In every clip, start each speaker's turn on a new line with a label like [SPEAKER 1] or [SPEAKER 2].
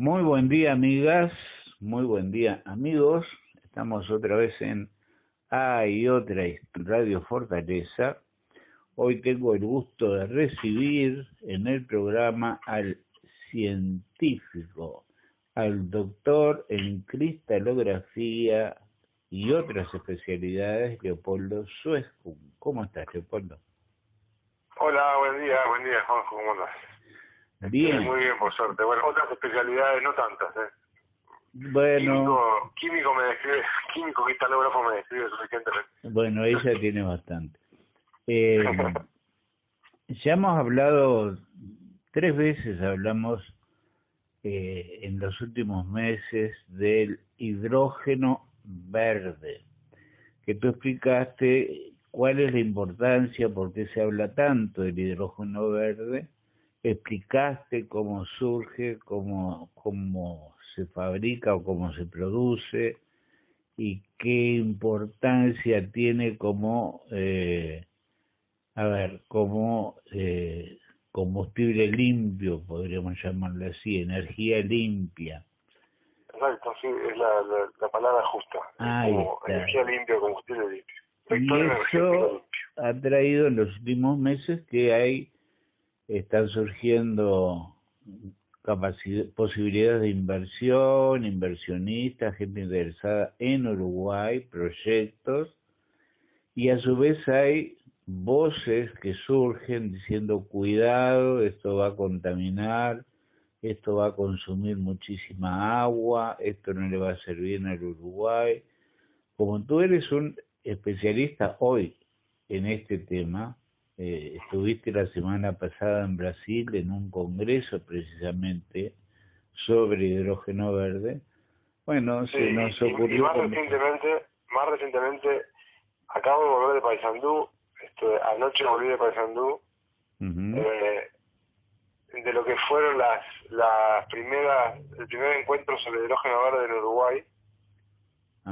[SPEAKER 1] Muy buen día, amigas, muy buen día, amigos. Estamos otra vez en Hay otra Radio Fortaleza. Hoy tengo el gusto de recibir en el programa al científico, al doctor en cristalografía y otras especialidades, Leopoldo Suescum. ¿Cómo estás, Leopoldo?
[SPEAKER 2] Hola, buen día, Juanjo, ¿cómo andás?
[SPEAKER 1] Bien.
[SPEAKER 2] Muy bien, por suerte. Bueno, otras especialidades, no tantas,
[SPEAKER 1] Bueno.
[SPEAKER 2] Químico me describe, químico cristalógrafo me describe suficientemente.
[SPEAKER 1] Bueno, ella tiene bastante. Ya hemos hablado, 3 veces hablamos en los últimos meses del hidrógeno verde, que tú explicaste cuál es la importancia, por qué se habla tanto del hidrógeno verde, explicaste cómo surge, cómo se fabrica o cómo se produce y qué importancia tiene como combustible limpio, podríamos llamarlo así, energía limpia.
[SPEAKER 2] Exacto, sí, es la palabra justa.
[SPEAKER 1] Ahí
[SPEAKER 2] como
[SPEAKER 1] está.
[SPEAKER 2] Energía limpia, combustible limpio.
[SPEAKER 1] Y eso ha traído en los últimos meses que están surgiendo posibilidades de inversión, inversionistas, gente interesada en Uruguay, proyectos, y a su vez hay voces que surgen diciendo cuidado, esto va a contaminar, esto va a consumir muchísima agua, esto no le va a hacer bien al Uruguay. Como tú eres un especialista hoy en este tema, estuviste la semana pasada en Brasil en un congreso precisamente sobre hidrógeno verde. Bueno,
[SPEAKER 2] sí,
[SPEAKER 1] se nos ocurrió...
[SPEAKER 2] Más recientemente, acabo de volver de Paysandú, anoche volví de Paysandú, de lo que fueron el primer encuentro sobre hidrógeno verde en Uruguay,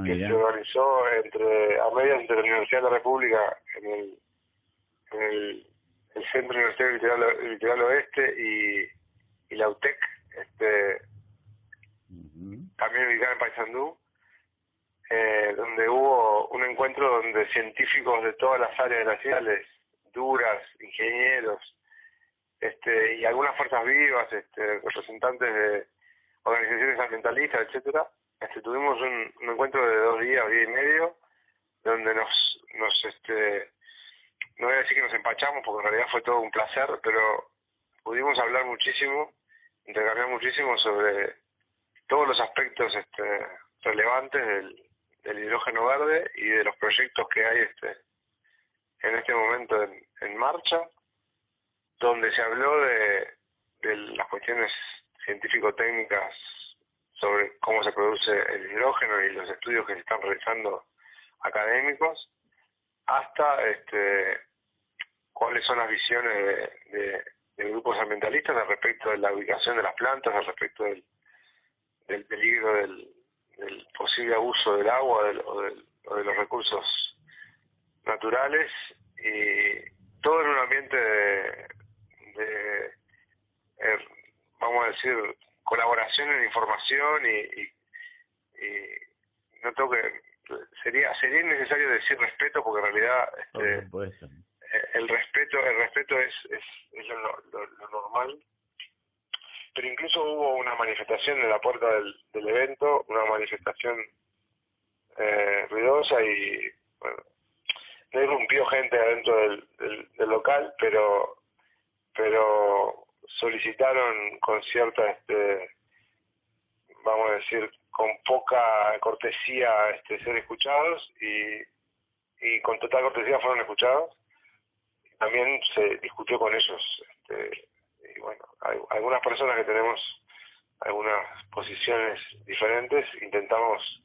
[SPEAKER 2] que se organizó a medias entre la Universidad de la República en el Centro Universitario Litoral Oeste y la UTEC, también ubicada en Paysandú, donde hubo un encuentro donde científicos de todas las áreas glaciales, duras, ingenieros, y algunas fuerzas vivas, representantes de organizaciones ambientalistas, etcétera, tuvimos un encuentro de 2 días, día y medio, donde no voy a decir que nos empachamos, porque en realidad fue todo un placer, pero pudimos hablar muchísimo, intercambiar muchísimo sobre todos los aspectos relevantes del hidrógeno verde y de los proyectos que hay en este momento en marcha, donde se habló de las cuestiones científico-técnicas sobre cómo se produce el hidrógeno y los estudios que se están realizando académicos, hasta cuáles son las visiones de grupos ambientalistas al respecto de la ubicación de las plantas, al respecto del peligro del posible abuso del agua o de los recursos naturales, y todo en un ambiente de vamos a decir, colaboración en información y no tengo que sería innecesario decir respeto, porque en realidad el respeto es lo normal. Pero incluso hubo una manifestación en la puerta del evento, una manifestación ruidosa, y bueno, no irrumpió gente adentro del local, pero solicitaron con cierta, vamos a decir, con poca cortesía ser escuchados, y con total cortesía fueron escuchados. También se discutió con ellos, y bueno, hay algunas personas que tenemos algunas posiciones diferentes, intentamos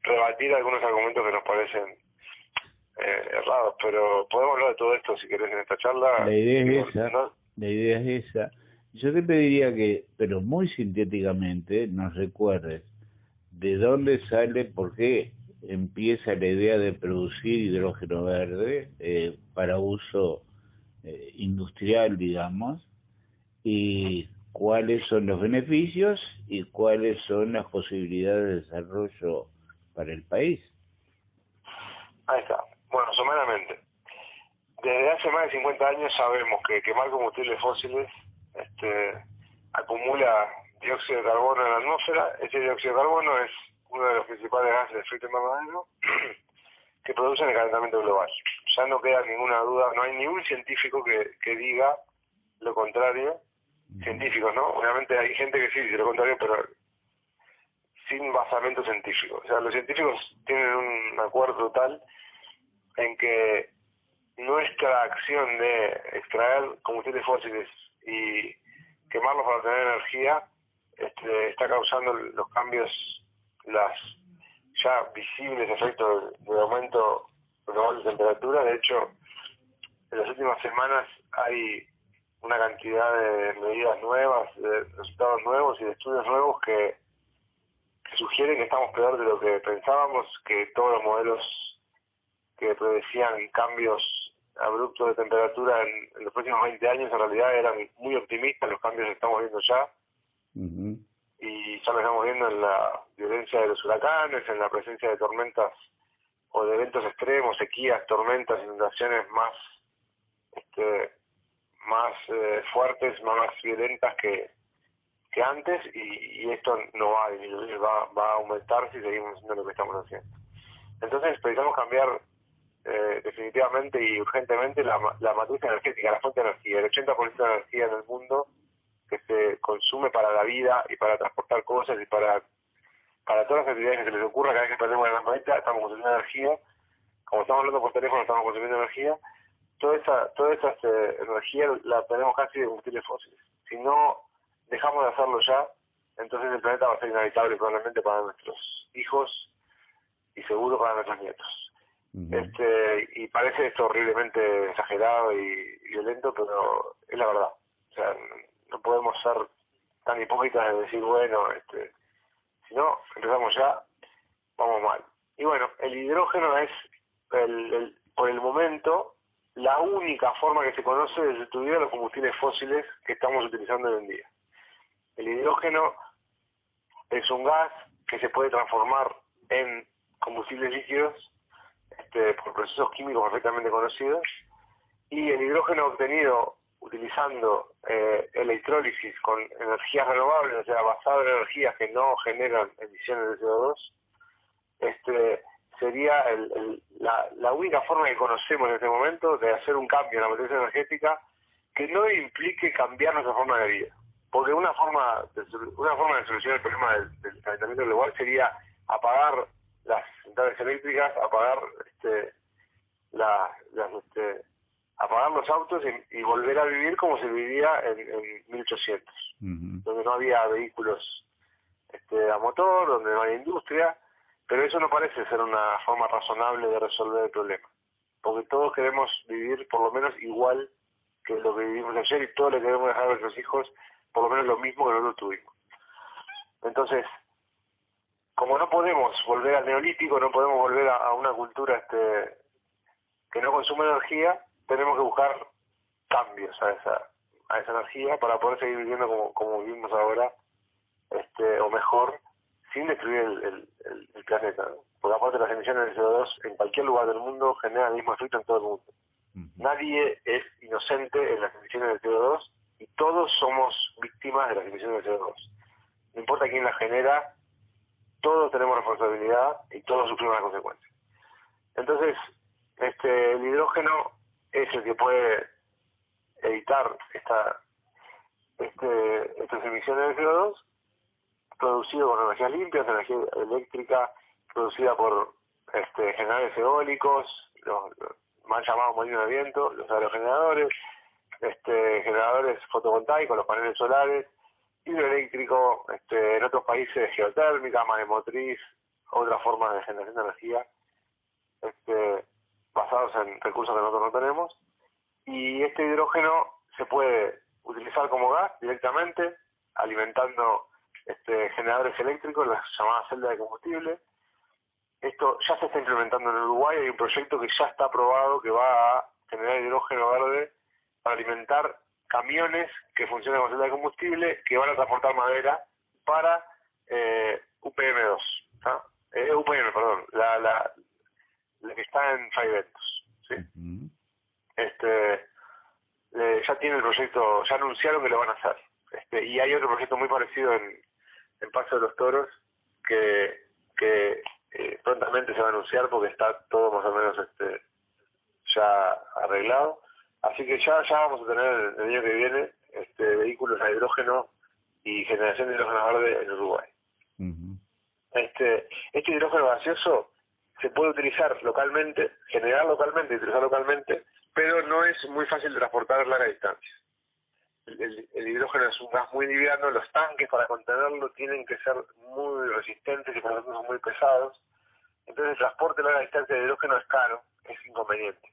[SPEAKER 2] rebatir algunos argumentos que nos parecen errados, pero podemos hablar de todo esto si querés en esta charla.
[SPEAKER 1] La idea es esa. Yo te pediría que, pero muy sintéticamente, nos recuerdes de dónde sale, por qué empieza la idea de producir hidrógeno verde para uso industrial, digamos, y cuáles son los beneficios y cuáles son las posibilidades de desarrollo para el país.
[SPEAKER 2] Ahí está. Bueno, someramente. Desde hace más de 50 años sabemos que quemar combustibles fósiles acumula dióxido de carbono en la atmósfera. Ese dióxido de carbono es uno de los principales gases de efecto invernadero que producen el calentamiento global. Ya no queda ninguna duda, no hay ningún científico que diga lo contrario. Científicos, ¿no? Obviamente hay gente que sí dice lo contrario, pero sin basamento científico. O sea, los científicos tienen un acuerdo total en que nuestra acción de extraer combustibles fósiles y quemarlos para obtener energía está causando los cambios, las ya visibles efectos de aumento global de temperatura. De hecho, en las últimas semanas hay una cantidad de medidas nuevas, de resultados nuevos y de estudios nuevos que sugieren que estamos peor de lo que pensábamos, que todos los modelos que predecían cambios abruptos de temperatura en los próximos 20 años en realidad eran muy optimistas. Los cambios los estamos viendo ya. Y ya lo estamos viendo en la violencia de los huracanes, en la presencia de tormentas o de eventos extremos, sequías, tormentas, inundaciones más fuertes, más violentas que antes, y esto no va a disminuir, va a aumentar si seguimos haciendo lo que estamos haciendo. Entonces necesitamos cambiar definitivamente y urgentemente la matriz energética, la fuente de energía. El 80% de la energía en el mundo que se consume para la vida y para transportar cosas y para todas las actividades que se les ocurra. Cada vez que perdemos la maneta estamos consumiendo energía. Como estamos hablando por teléfono estamos consumiendo energía. Toda esa energía la tenemos casi de combustibles fósiles. Si no dejamos de hacerlo ya, entonces el planeta va a ser inhabitable probablemente para nuestros hijos y seguro para nuestros nietos. Y parece esto horriblemente exagerado y violento, pero es la verdad. O sea, no podemos ser tan hipócritas de decir, bueno, si no empezamos ya, vamos mal. Y bueno, el hidrógeno es por el momento la única forma que se conoce de sustituir a los combustibles fósiles que estamos utilizando hoy en día. El hidrógeno es un gas que se puede transformar en combustibles líquidos por procesos químicos perfectamente conocidos, y el hidrógeno obtenido utilizando electrólisis con energías renovables, o sea, basado en energías que no generan emisiones de CO2, sería la única forma que conocemos en este momento de hacer un cambio en la matriz energética que no implique cambiar nuestra forma de vida. Porque una forma de solucionar el problema del calentamiento global sería apagar las centrales eléctricas, apagar apagar los autos y volver a vivir como se vivía en 1800, donde no había vehículos a motor, donde no había industria. Pero eso no parece ser una forma razonable de resolver el problema, porque todos queremos vivir por lo menos igual que lo que vivimos ayer, y todos le queremos dejar a nuestros hijos por lo menos lo mismo que nosotros tuvimos. Entonces, como no podemos volver al neolítico, no podemos volver a una cultura que no consume energía, tenemos que buscar cambios a esa energía para poder seguir viviendo como vivimos ahora, o mejor, sin destruir el planeta, ¿no? Porque aparte las emisiones de CO2 en cualquier lugar del mundo generan el mismo efecto en todo el mundo. Nadie es inocente en las emisiones de CO2 y todos somos víctimas de las emisiones de CO2. No importa quién las genera, todos tenemos responsabilidad y todos sufrimos las consecuencias. Entonces, el hidrógeno es el que puede evitar estas emisiones de CO2, producido con energías limpias, energía eléctrica producida por generadores eólicos, los mal llamados molinos de viento, los aerogeneradores, generadores fotovoltaicos, los paneles solares, hidroeléctrico, en otros países geotérmica, maremotriz, otras formas de generación de energía, basados en recursos que nosotros no tenemos. Y este hidrógeno se puede utilizar como gas directamente, alimentando generadores eléctricos, las llamadas celdas de combustible. Esto ya se está implementando en Uruguay. Hay un proyecto que ya está aprobado que va a generar hidrógeno verde para alimentar camiones que funcionan con celda de combustible que van a transportar madera para UPM2, ¿tá? UPM, perdón, la que está en Fray Bentos, ¿sí? Ya tiene el proyecto, ya anunciaron que lo van a hacer. Y hay otro proyecto muy parecido en Paso de los Toros que prontamente se va a anunciar porque está todo más o menos ya arreglado. Así que ya vamos a tener el año que viene vehículos a hidrógeno y generación de hidrógeno verde en Uruguay. Este hidrógeno gaseoso se puede utilizar localmente, generar localmente y utilizar localmente, pero no es muy fácil de transportar a larga distancia. El hidrógeno es un gas muy liviano, los tanques para contenerlo tienen que ser muy resistentes y por lo tanto son muy pesados. Entonces el transporte a larga distancia de hidrógeno es caro, es inconveniente.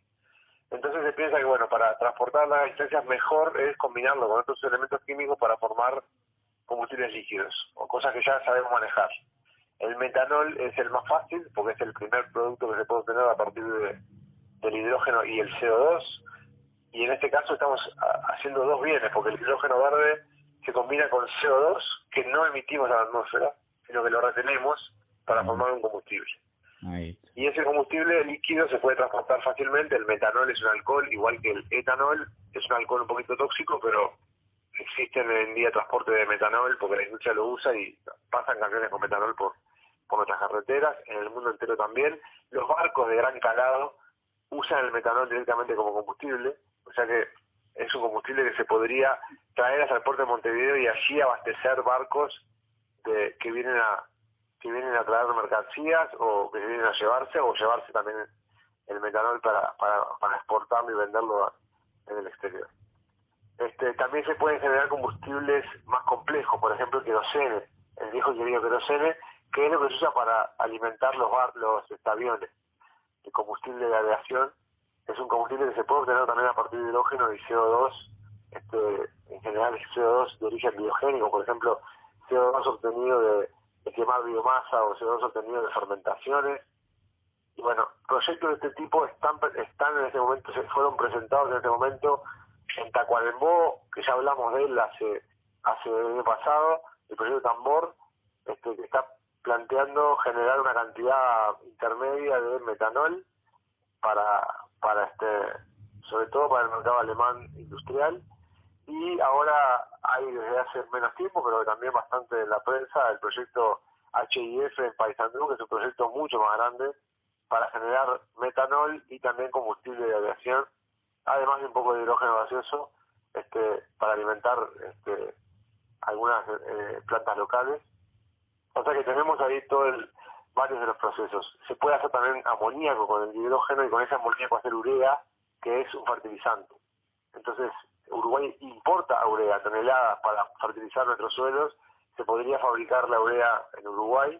[SPEAKER 2] Entonces se piensa que bueno, para transportar a larga distancia mejor es combinarlo con otros elementos químicos para formar combustibles líquidos o cosas que ya sabemos manejar. El metanol es el más fácil porque es el primer producto que se puede obtener a partir del hidrógeno y el CO2. Y en este caso estamos haciendo dos bienes, porque el hidrógeno verde se combina con CO2 que no emitimos a la atmósfera, sino que lo retenemos para formar un combustible. Y ese combustible líquido se puede transportar fácilmente. El metanol es un alcohol, igual que el etanol, es un alcohol un poquito tóxico, pero existen hoy en día transporte de metanol porque la industria lo usa y pasan camiones con metanol por nuestras carreteras, en el mundo entero también. Los barcos de gran calado usan el metanol directamente como combustible, o sea que es un combustible que se podría traer hasta el puerto de Montevideo y allí abastecer barcos que vienen a traer mercancías o que vienen a llevarse o llevarse también el metanol para exportarlo y venderlo en el exterior. También se pueden generar combustibles más complejos, por ejemplo el querosene, el viejo y querido querosene, que es lo que se usa para alimentar los aviones. El combustible de aviación es un combustible que se puede obtener también a partir de hidrógeno y CO2, en general es CO2 de origen biogénico, por ejemplo, CO2 obtenido de quemar biomasa o CO2 obtenido de fermentaciones. Y bueno, proyectos de este tipo están en este momento, fueron presentados en este momento en Tacuarembó, que ya hablamos de él hace el año pasado, el proyecto Tambor, que está planteando generar una cantidad intermedia de metanol para sobre todo para el mercado alemán industrial. Y ahora hay desde hace menos tiempo, pero también bastante en la prensa, el proyecto HIF en Paysandú, que es un proyecto mucho más grande para generar metanol y también combustible de aviación, además de un poco de hidrógeno gaseoso, para alimentar algunas plantas locales. O sea que tenemos ahí varios de los procesos. Se puede hacer también amoníaco con el hidrógeno y con ese amoníaco hacer urea, que es un fertilizante. Entonces, Uruguay importa urea, toneladas para fertilizar nuestros suelos. Se podría fabricar la urea en Uruguay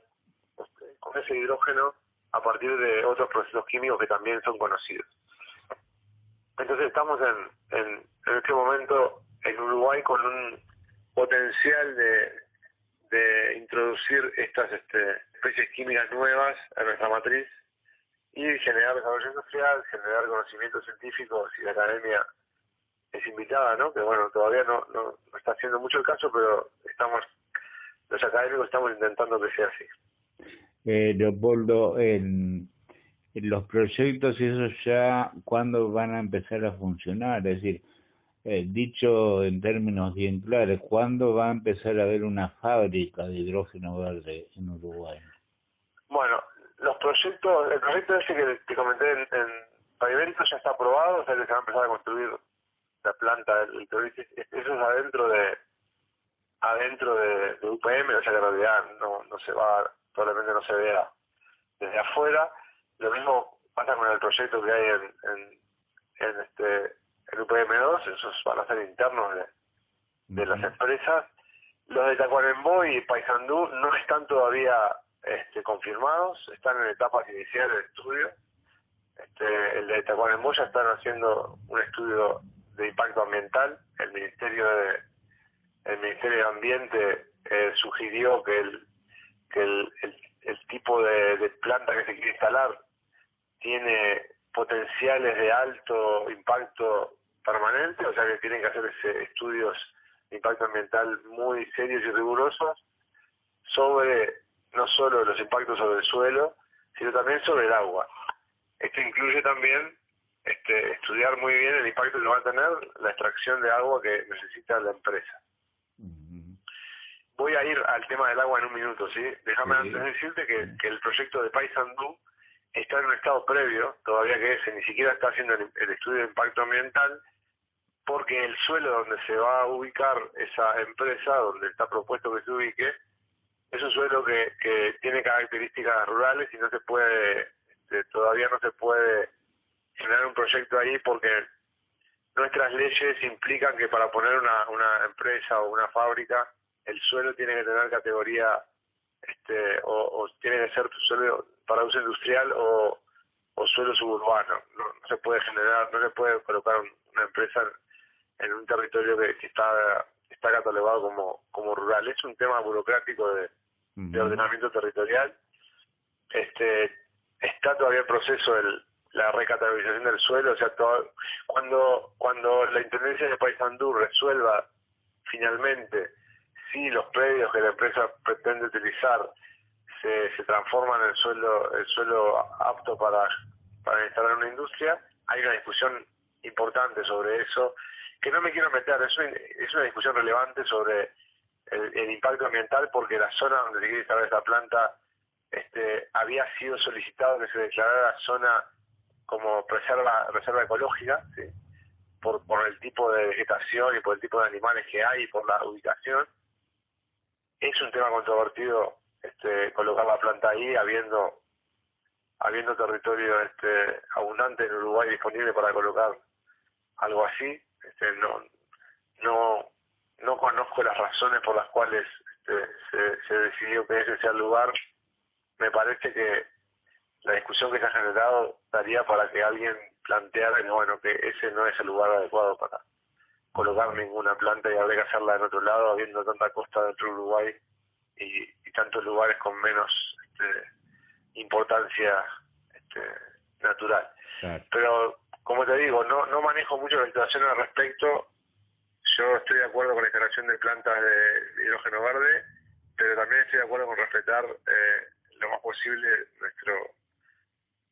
[SPEAKER 2] con ese hidrógeno a partir de otros procesos químicos que también son conocidos. Entonces estamos en este momento en Uruguay con un potencial de introducir estas especies químicas nuevas a nuestra matriz y generar desarrollo industrial, generar conocimiento científico si la academia es invitada, ¿no? Que bueno, todavía no está haciendo mucho el caso, pero los académicos estamos intentando que sea así.
[SPEAKER 1] Leopoldo, en los proyectos y eso ya, ¿cuándo van a empezar a funcionar? Es decir, dicho en términos bien claros, ¿cuándo va a empezar a haber una fábrica de hidrógeno verde en Uruguay?
[SPEAKER 2] Bueno, el proyecto ese que te comenté en Pavimento ya está aprobado, o sea que se va a empezar a construir la planta del eso es adentro de UPM, o sea que en realidad no se va, probablemente no se vea desde afuera. Lo mismo pasa con el proyecto que hay en UPM2, esos van a ser internos de las empresas. Los de Tacuarembó y Paysandú no están todavía confirmados, están en etapas iniciales de estudio. El de Tacuarembó ya están haciendo un estudio de impacto ambiental. El Ministerio de Ambiente sugirió que el tipo de planta que se quiere instalar tiene potenciales de alto impacto permanente, o sea que tienen que hacer estudios de impacto ambiental muy serios y rigurosos sobre no solo los impactos sobre el suelo, sino también sobre el agua. Esto incluye también estudiar muy bien el impacto que va a tener la extracción de agua que necesita la empresa. Voy a ir al tema del agua en un minuto, ¿sí? Déjame antes decirte que el proyecto de Paysandú está en un estado previo, todavía que ni siquiera está haciendo el estudio de impacto ambiental, porque el suelo donde se va a ubicar esa empresa, donde está propuesto que se ubique, es un suelo que tiene características rurales y no se puede, todavía no se puede generar un proyecto ahí porque nuestras leyes implican que para poner una empresa o una fábrica, el suelo tiene que tener categoría, o tiene que ser suelo para uso industrial o suelo suburbano. No se puede generar, no se puede colocar una empresa en un territorio que está catalogado como rural. Es un tema burocrático de ordenamiento territorial. Está todavía en proceso la recategorización del suelo, o sea, cuando la Intendencia de Paysandú resuelva finalmente si los predios que la empresa pretende utilizar se transforman en el suelo apto para instalar una industria, hay una discusión importante sobre eso, que no me quiero meter, es una discusión relevante sobre el impacto ambiental, porque la zona donde se quiere instalar esta planta había sido solicitado que se declarara zona como reserva ecológica, ¿sí? por el tipo de vegetación y por el tipo de animales que hay y por la ubicación. Es un tema controvertido colocar la planta ahí, habiendo territorio abundante en Uruguay disponible para colocar algo así. No conozco las razones por las cuales se decidió que ese sea el lugar. Me parece que la discusión que se ha generado daría para que alguien planteara que ese no es el lugar adecuado para colocar ninguna planta y habría que hacerla en otro lado, habiendo tanta costa dentro de Uruguay y tantos lugares con menos importancia natural. Claro. Pero, como te digo, no manejo mucho la situación al respecto. Yo estoy de acuerdo con la instalación de plantas de hidrógeno verde, pero también estoy de acuerdo con respetar lo más posible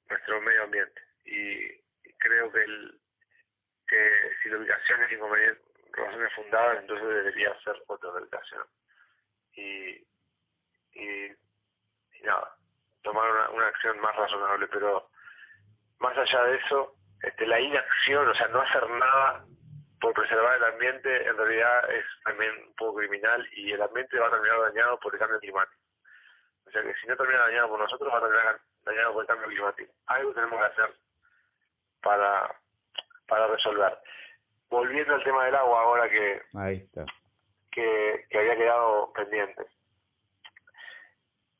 [SPEAKER 2] nuestro medio ambiente. Y creo que si la ubicación es inconveniente, razones fundadas, entonces debería ser otra ubicación. Y nada, tomar una acción más razonable, pero más allá de eso, la inacción, o sea, no hacer nada por preservar el ambiente, en realidad es también un poco criminal, y el ambiente va a terminar dañado por el cambio climático. O sea que si no termina dañado por nosotros, va a terminar dañado por el cambio climático. Algo tenemos que hacer para resolver. Volviendo al tema del agua, ahora que había quedado pendiente.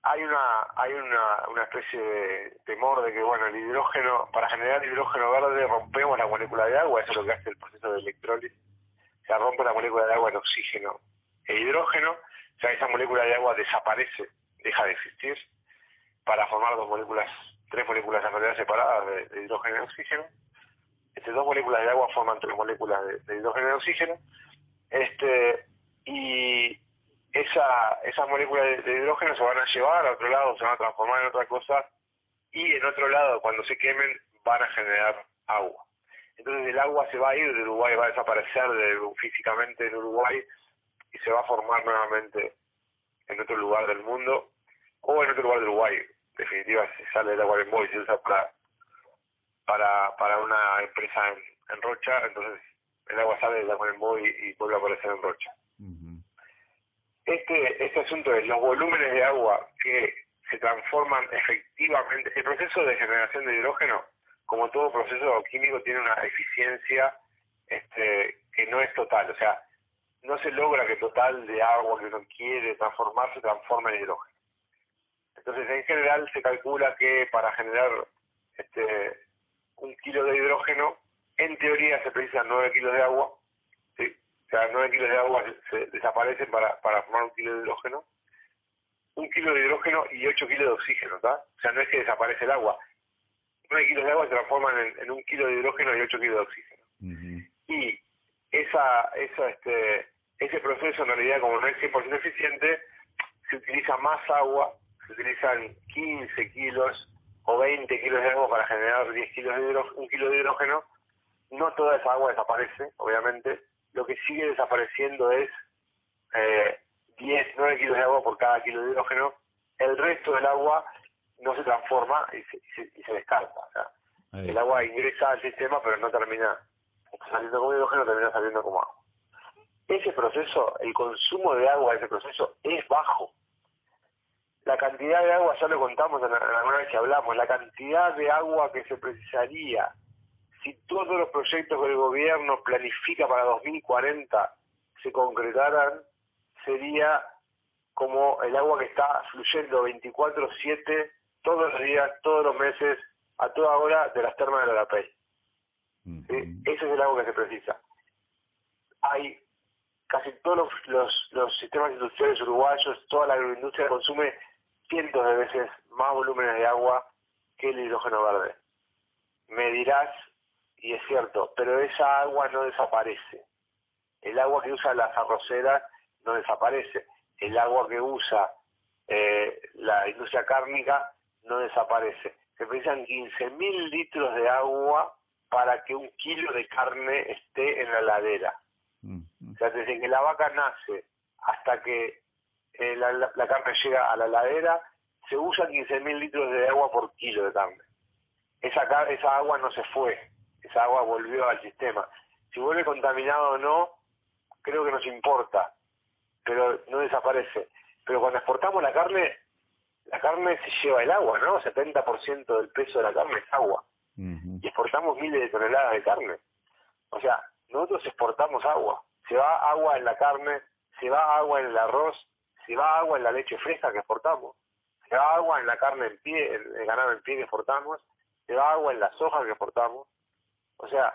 [SPEAKER 2] Hay una especie de temor de que, el hidrógeno, para generar hidrógeno verde rompemos la molécula de agua, eso es lo que hace el proceso de electrólisis, se rompe la molécula de agua en oxígeno e hidrógeno, o sea, esa molécula de agua desaparece, deja de existir, para formar tres moléculas en realidad separadas de hidrógeno y oxígeno. Estas dos moléculas de agua forman tres moléculas de hidrógeno y oxígeno, y esas moléculas de hidrógeno se van a llevar a otro lado, se van a transformar en otra cosa, y en otro lado, cuando se quemen, van a generar agua. Entonces el agua se va a ir de Uruguay, va a desaparecer físicamente en Uruguay y se va a formar nuevamente en otro lugar del mundo o en otro lugar de Uruguay. En definitiva, si sale el agua en Boy y se usa para una empresa en Rocha, entonces el agua sale del agua en Boy y vuelve a aparecer en Rocha. Este asunto de los volúmenes de agua que se transforman efectivamente, el proceso de generación de hidrógeno, como todo proceso químico, tiene una eficiencia que no es total, o sea, no se logra que total de agua que uno quiere transformar se transforme en hidrógeno. Entonces, en general se calcula que para generar 1 kilo de hidrógeno, en teoría se precisan 9 kilos de agua, ¿sí? O sea, 9 kilos de agua se desaparecen para formar 1 kilo de hidrógeno. 1 kilo de hidrógeno y 8 kilos de oxígeno, ¿está? O sea, no es que desaparece el agua. 9 kilos de agua se transforman en 1 kilo de hidrógeno y 8 kilos de oxígeno. Y ese proceso en realidad, como no es 100% eficiente, se utiliza más agua, se utilizan 15 kilos o 20 kilos de agua para generar 10 kilos de un kilo de hidrógeno. No toda esa agua desaparece, obviamente. Lo que sigue desapareciendo es 9 kilos de agua por cada kilo de hidrógeno. El resto del agua no se transforma y se descarta. O sea, el agua ingresa al sistema, pero no termina saliendo como hidrógeno, termina saliendo como agua. Ese proceso, el consumo de agua de ese proceso es bajo. La cantidad de agua, ya lo contamos en alguna vez que hablamos, la cantidad de agua que se precisaría si todos los proyectos que el gobierno planifica para 2040 se concretaran, sería como el agua que está fluyendo 24/7, todos los días, todos los meses, a toda hora de las termas de Arapey. ¿Sí? Ese es el agua que se precisa. Hay casi todos los sistemas industriales uruguayos, toda la agroindustria consume cientos de veces más volúmenes de agua que el hidrógeno verde. Me dirás, y es cierto, pero esa agua no desaparece. El agua que usa las arroceras no desaparece. El agua que usa la industria cárnica no desaparece. Se precisan 15.000 litros de agua para que un kilo de carne esté en la heladera. O sea, desde que la vaca nace hasta que la carne llega a la heladera, se usan 15.000 litros de agua por kilo de carne. Esa agua no se fue, esa agua volvió al sistema. Si vuelve contaminado o no, creo que nos importa, pero no desaparece. Pero cuando exportamos la carne se lleva el agua, ¿no? 70% del peso de la carne es agua. Y exportamos miles de toneladas de carne. O sea, nosotros exportamos agua. Se va agua en la carne, se va agua en el arroz, se va agua en la leche fresca que exportamos, se va agua en la carne en pie, en el ganado en pie que exportamos, se va agua en la soja que exportamos. O sea,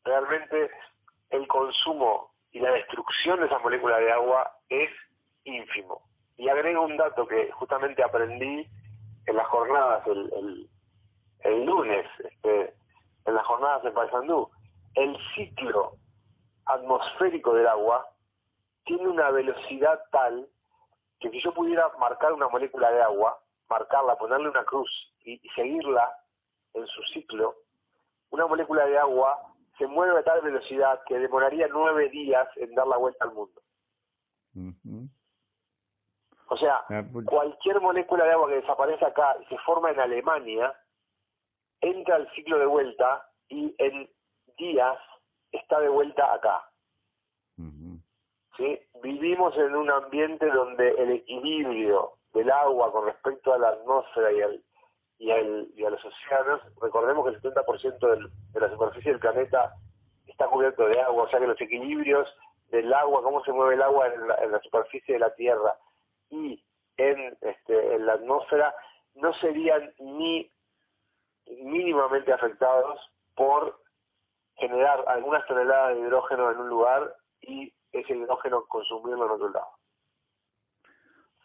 [SPEAKER 2] realmente el consumo y la destrucción de esa molécula de agua es ínfimo. Y agrego un dato que justamente aprendí en las jornadas el lunes, en las jornadas en Paysandú. El ciclo atmosférico del agua tiene una velocidad tal que si yo pudiera marcar una molécula de agua, marcarla, ponerle una cruz y seguirla en su ciclo, una molécula de agua se mueve a tal velocidad que demoraría 9 días en dar la vuelta al mundo. O sea, cualquier molécula de agua que desaparece acá y se forma en Alemania, entra al ciclo de vuelta y en días está de vuelta acá. ¿Sí? Vivimos en un ambiente donde el equilibrio del agua con respecto a la atmósfera y a los océanos, recordemos que el 70% de la superficie del planeta está cubierto de agua, o sea que los equilibrios del agua, cómo se mueve el agua en la superficie de la Tierra y en la atmósfera, no serían ni mínimamente afectados por generar algunas toneladas de hidrógeno en un lugar y ese hidrógeno consumirlo en otro lado.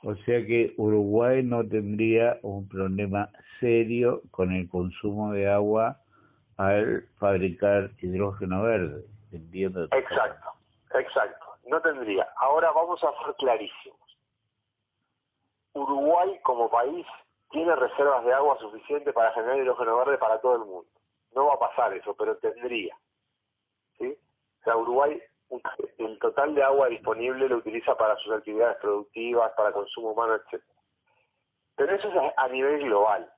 [SPEAKER 1] O sea que Uruguay no tendría un problema serio con el consumo de agua al fabricar hidrógeno verde. Entiendo.
[SPEAKER 2] Exacto. No tendría. Ahora vamos a ser clarísimos. Uruguay como país tiene reservas de agua suficiente para generar hidrógeno verde para todo el mundo. No va a pasar eso, pero tendría. ¿Sí? O sea, Uruguay, el total de agua disponible lo utiliza para sus actividades productivas, para consumo humano, etc. Pero eso es a nivel global.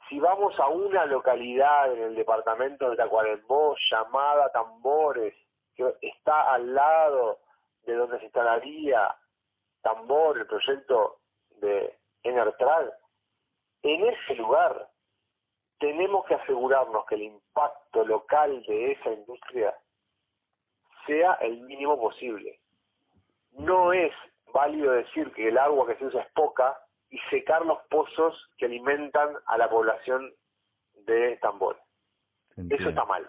[SPEAKER 2] Si vamos a una localidad en el departamento de Tacuarembó llamada Tambores, que está al lado de donde se instalaría Tambor, el proyecto de Enertrag, en ese lugar tenemos que asegurarnos que el impacto local de esa industria sea el mínimo posible. No es válido decir que el agua que se usa es poca y secar los pozos que alimentan a la población de Tambor. Eso está mal.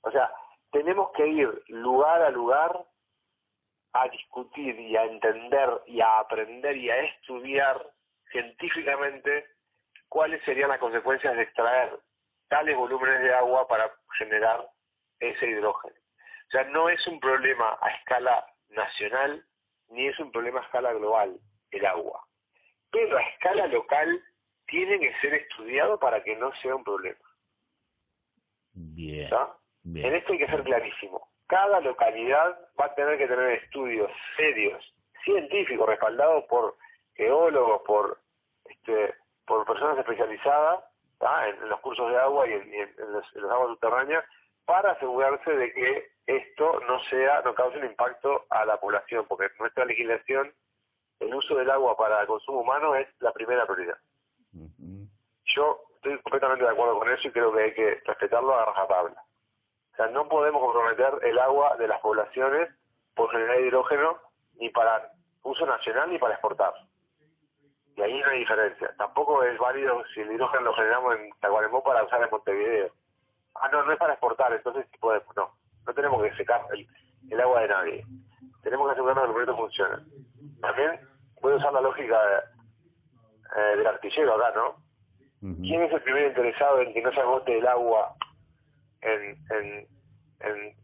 [SPEAKER 2] O sea, tenemos que ir lugar a lugar a discutir y a entender y a aprender y a estudiar científicamente cuáles serían las consecuencias de extraer tales volúmenes de agua para generar ese hidrógeno. O sea, no es un problema a escala nacional, ni es un problema a escala global el agua. Pero a escala local tiene que ser estudiado para que no sea un problema.
[SPEAKER 1] Bien,
[SPEAKER 2] bien. En esto hay que ser clarísimo. Cada localidad va a tener que tener estudios serios, científicos, respaldados por geólogos, por personas especializadas en los cursos de agua y en las aguas subterráneas, para asegurarse de que esto no cause un impacto a la población, porque en nuestra legislación el uso del agua para el consumo humano es la primera prioridad. Yo estoy completamente de acuerdo con eso y creo que hay que respetarlo a rajatabla. O sea, no podemos comprometer el agua de las poblaciones por generar hidrógeno ni para uso nacional ni para exportar. Y ahí no hay diferencia. Tampoco es válido si el hidrógeno lo generamos en Tacuarembó para usar en Montevideo. No es para exportar, entonces podemos. No tenemos que secar el agua de nadie. Tenemos que asegurarnos que el proyecto funcione. También voy a usar la lógica del artillero acá, ¿no? ¿Quién es el primer interesado en que no se agote el agua en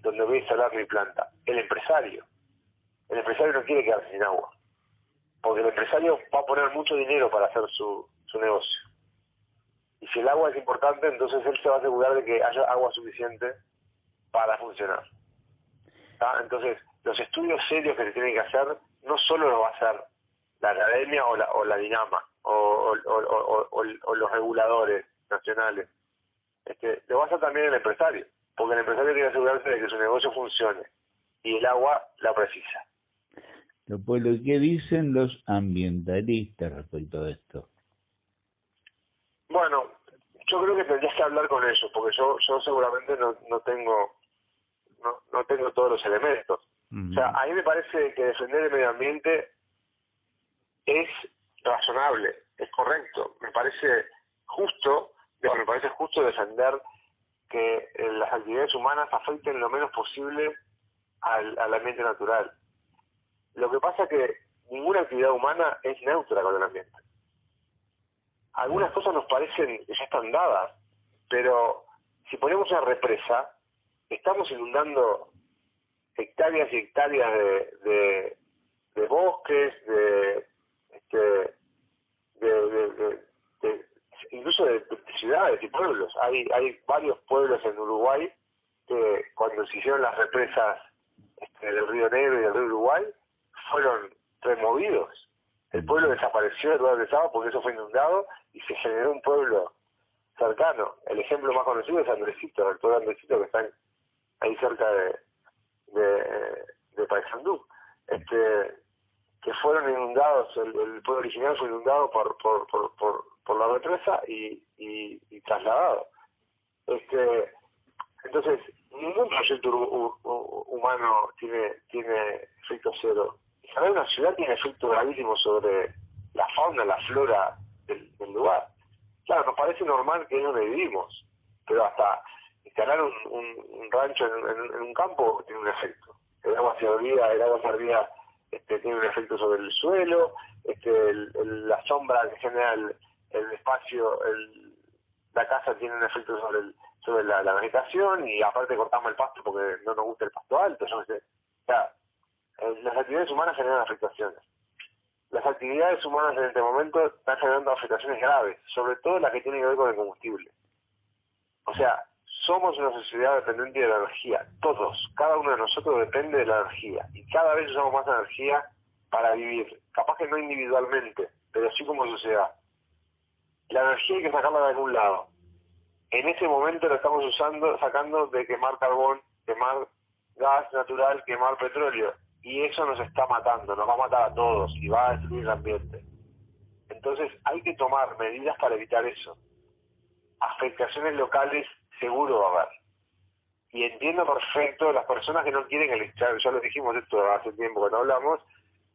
[SPEAKER 2] donde voy a instalar mi planta? El empresario. El empresario no quiere quedarse sin agua, porque el empresario va a poner mucho dinero para hacer su negocio. Y si el agua es importante, entonces él se va a asegurar de que haya agua suficiente para funcionar. Entonces, los estudios serios que se tienen que hacer no solo los va a hacer la academia o la DINAMA o los reguladores nacionales. Lo va a hacer también el empresario, porque el empresario quiere asegurarse de que su negocio funcione y el agua la precisa.
[SPEAKER 1] Pues lo que dicen los ambientalistas respecto a esto.
[SPEAKER 2] Bueno, yo creo que tendrías que hablar con ellos, porque yo seguramente no tengo todos los elementos. O sea, a mí me parece que defender el medio ambiente es razonable, es correcto. Me parece justo defender que las actividades humanas afecten lo menos posible al ambiente natural. Lo que pasa es que ninguna actividad humana es neutra con el ambiente. Algunas cosas nos parecen que ya están dadas, pero si ponemos una represa, estamos inundando hectáreas y hectáreas de bosques, incluso de ciudades y pueblos. Hay varios pueblos en Uruguay que cuando se hicieron las represas del Río Negro y del Río Uruguay fueron removidos. El pueblo desapareció de lugar de estaba porque eso fue inundado y se generó un pueblo cercano. El ejemplo más conocido es Andresito, el pueblo Andresito que está ahí cerca de Paysandú, que fueron inundados, el pueblo original fue inundado por la represa y trasladado. Entonces, ningún proyecto humano tiene efecto cero. Saber una ciudad tiene efecto gravísimo sobre la fauna, la flora del lugar. Claro, nos parece normal que es donde vivimos, pero hasta instalar un rancho en un campo tiene un efecto. El agua servida tiene un efecto sobre el suelo, la sombra que genera el espacio, la casa tiene un efecto sobre la vegetación, y aparte cortamos el pasto porque no nos gusta el pasto alto. O sea, las actividades humanas generan afectaciones. Las actividades humanas en este momento están generando afectaciones graves, sobre todo las que tienen que ver con el combustible. O sea, somos una sociedad dependiente de la energía. Todos, cada uno de nosotros depende de la energía. Y cada vez usamos más energía para vivir. Capaz que no individualmente, pero sí como sociedad. La energía hay que sacarla de algún lado. En ese momento la estamos sacando de quemar carbón, quemar gas natural, quemar petróleo. Y eso nos está matando, nos va a matar a todos y va a destruir el ambiente. Entonces hay que tomar medidas para evitar eso. Afectaciones locales seguro va a haber. Y entiendo perfecto las personas que no quieren ya lo dijimos esto hace tiempo cuando hablamos,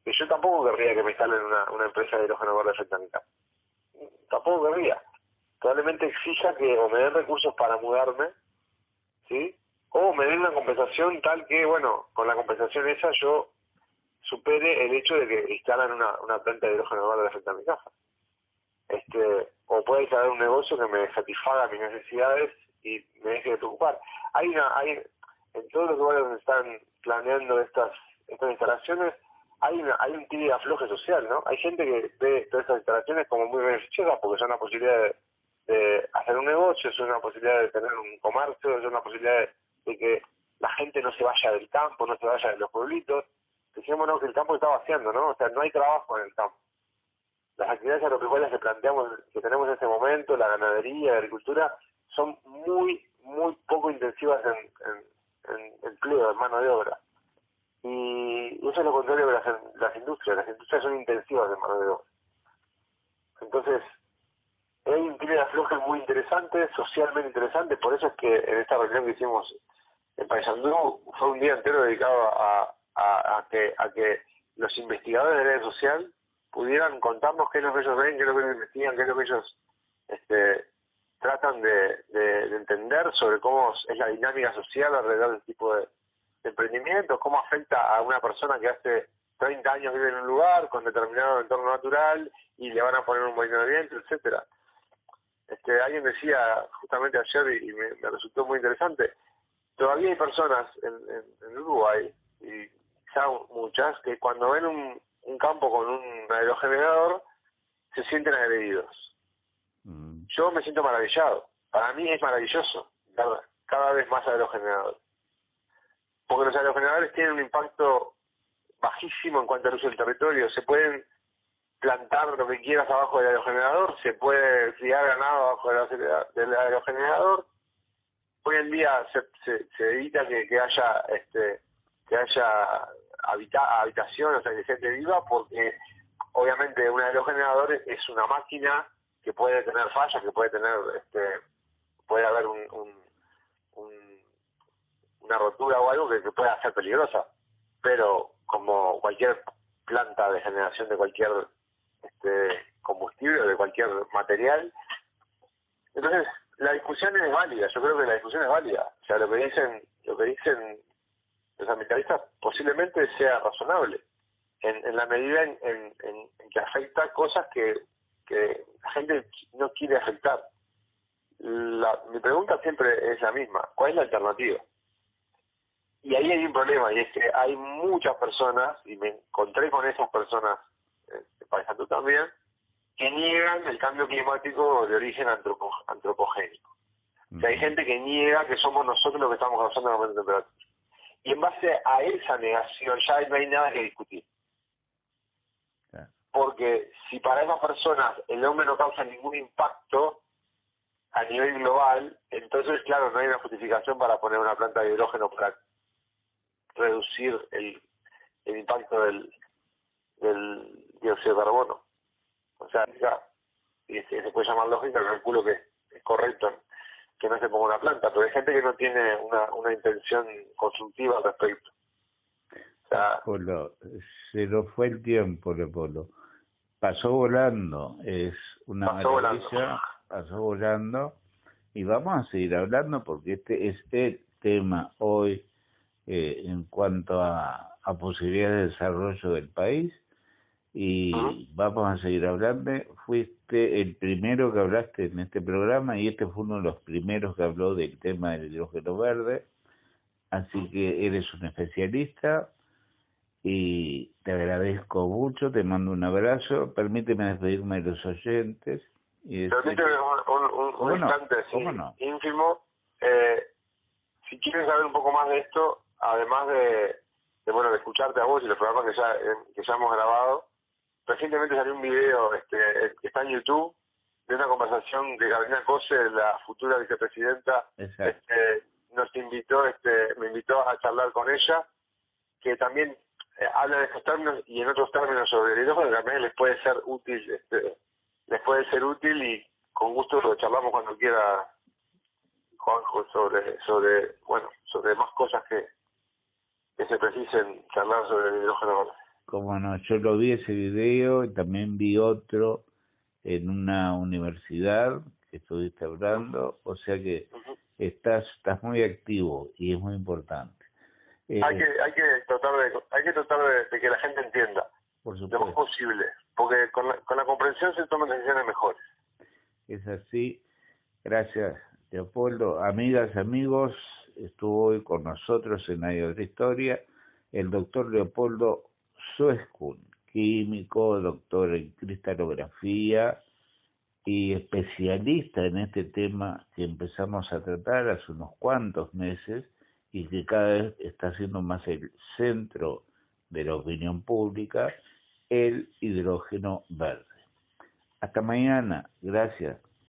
[SPEAKER 2] que yo tampoco querría que me instalen una empresa de hidrógeno verde frente a mi casa. Tampoco querría. Probablemente exija que o me den recursos para mudarme, ¿sí? O me den una compensación tal que, bueno, con la compensación esa yo supere el hecho de que instalan una planta de hidrógeno verde frente a mi casa. O puede instalar un negocio que me satisfaga mis necesidades y me deje de preocupar. En en todos los lugares donde están planeando estas instalaciones hay un tiro de afloje social, ¿no? Hay gente que ve todas estas instalaciones como muy beneficiosas porque son una posibilidad de hacer un negocio, es una posibilidad de tener un comercio, es una posibilidad de que la gente no se vaya del campo, no se vaya de los pueblitos. Decíamos, ¿no?, que el campo está vaciando, ¿no? O sea, no hay trabajo en el campo. Las actividades agropecuarias que tenemos en este momento, la ganadería, la agricultura, son muy poco intensivas en empleo, en mano de obra. Y eso es lo contrario de las industrias. Las industrias son intensivas en mano de obra. Entonces, hay un tiro de afloje muy interesante, socialmente interesante. Por eso es que en esta reunión que hicimos en Paysandú fue un día entero dedicado a que los investigadores del área social pudieran contarnos qué es lo que ellos ven, qué es lo que ellos investigan, qué es lo que ellos tratan de entender sobre cómo es la dinámica social alrededor del tipo de emprendimientos, cómo afecta a una persona que hace 30 años vive en un lugar con determinado entorno natural y le van a poner un molino de viento, etcétera. Alguien decía justamente ayer y me resultó muy interesante, todavía hay personas en Uruguay, y ya muchas, que cuando ven un campo con un aerogenerador se sienten agredidos. Yo me siento maravillado. Para mí es maravilloso ver cada vez más aerogeneradores. Porque los aerogeneradores tienen un impacto bajísimo en cuanto al uso del territorio. Se pueden plantar lo que quieras abajo del aerogenerador, se puede criar ganado abajo del aerogenerador. Hoy en día se evita que haya habitación, o sea, que gente viva, porque obviamente un aerogenerador es una máquina que puede tener fallas, que puede tener puede haber una rotura o algo que pueda ser peligrosa, pero como cualquier planta de generación de cualquier combustible o de cualquier material, entonces la discusión es válida. Yo creo que la discusión es válida. O sea, lo que dicen los ambientalistas posiblemente sea razonable en la medida en que afecta cosas que la gente no quiere afectar. Mi pregunta siempre es la misma: ¿cuál es la alternativa? Y ahí hay un problema, y es que hay muchas personas, y me encontré con esas personas en Paysandú también, que niegan el cambio climático de origen antropogénico. O sea, hay gente que niega que somos nosotros los que estamos causando el aumento de temperatura. Y en base a esa negación ya no hay nada que discutir. Porque si para esas personas el hombre no causa ningún impacto a nivel global, entonces, claro, no hay una justificación para poner una planta de hidrógeno para reducir el impacto del dióxido de carbono. O sea, se puede llamar lógica, calculo que es correcto que no se ponga una planta, pero hay gente que no tiene una intención constructiva al respecto. O sea,
[SPEAKER 1] Polo, se nos fue el tiempo, Leopoldo. Pasó volando, es una maravilla, pasó volando, y vamos a seguir hablando porque este es el tema hoy en cuanto a posibilidades de desarrollo del país, y vamos a seguir hablando. Fuiste el primero que hablaste en este programa y este fue uno de los primeros que habló del tema del hidrógeno verde, así que eres un especialista y te agradezco mucho, te mando un abrazo. Permíteme despedirme de los oyentes.
[SPEAKER 2] Permíteme un instante ínfimo. Si quieres saber un poco más de esto, además de escucharte a vos y los programas que ya hemos grabado, recientemente salió un video que está en YouTube de una conversación que Carolina Cose, la futura vicepresidenta, nos invitó, me invitó a charlar con ella, que también habla de estos términos y en otros términos sobre el hidrógeno, que también les puede ser útil, y con gusto lo charlamos cuando quiera, Juanjo, sobre más cosas que se precisen charlar sobre el hidrógeno.
[SPEAKER 1] Cómo no, yo lo vi ese video y también vi otro en una universidad que estuviste hablando, o sea que estás muy activo y es muy importante.
[SPEAKER 2] Hay que tratar de que la gente entienda
[SPEAKER 1] por supuesto,
[SPEAKER 2] lo más posible, porque con la comprensión se toman decisiones mejores.
[SPEAKER 1] Es así. Gracias, Leopoldo. Amigas, amigos, estuvo hoy con nosotros en Hay Otra Historia el doctor Leopoldo Suescun, químico, doctor en cristalografía y especialista en este tema que empezamos a tratar hace unos cuantos meses y que cada vez está siendo más el centro de la opinión pública, el hidrógeno verde. Hasta mañana. Gracias.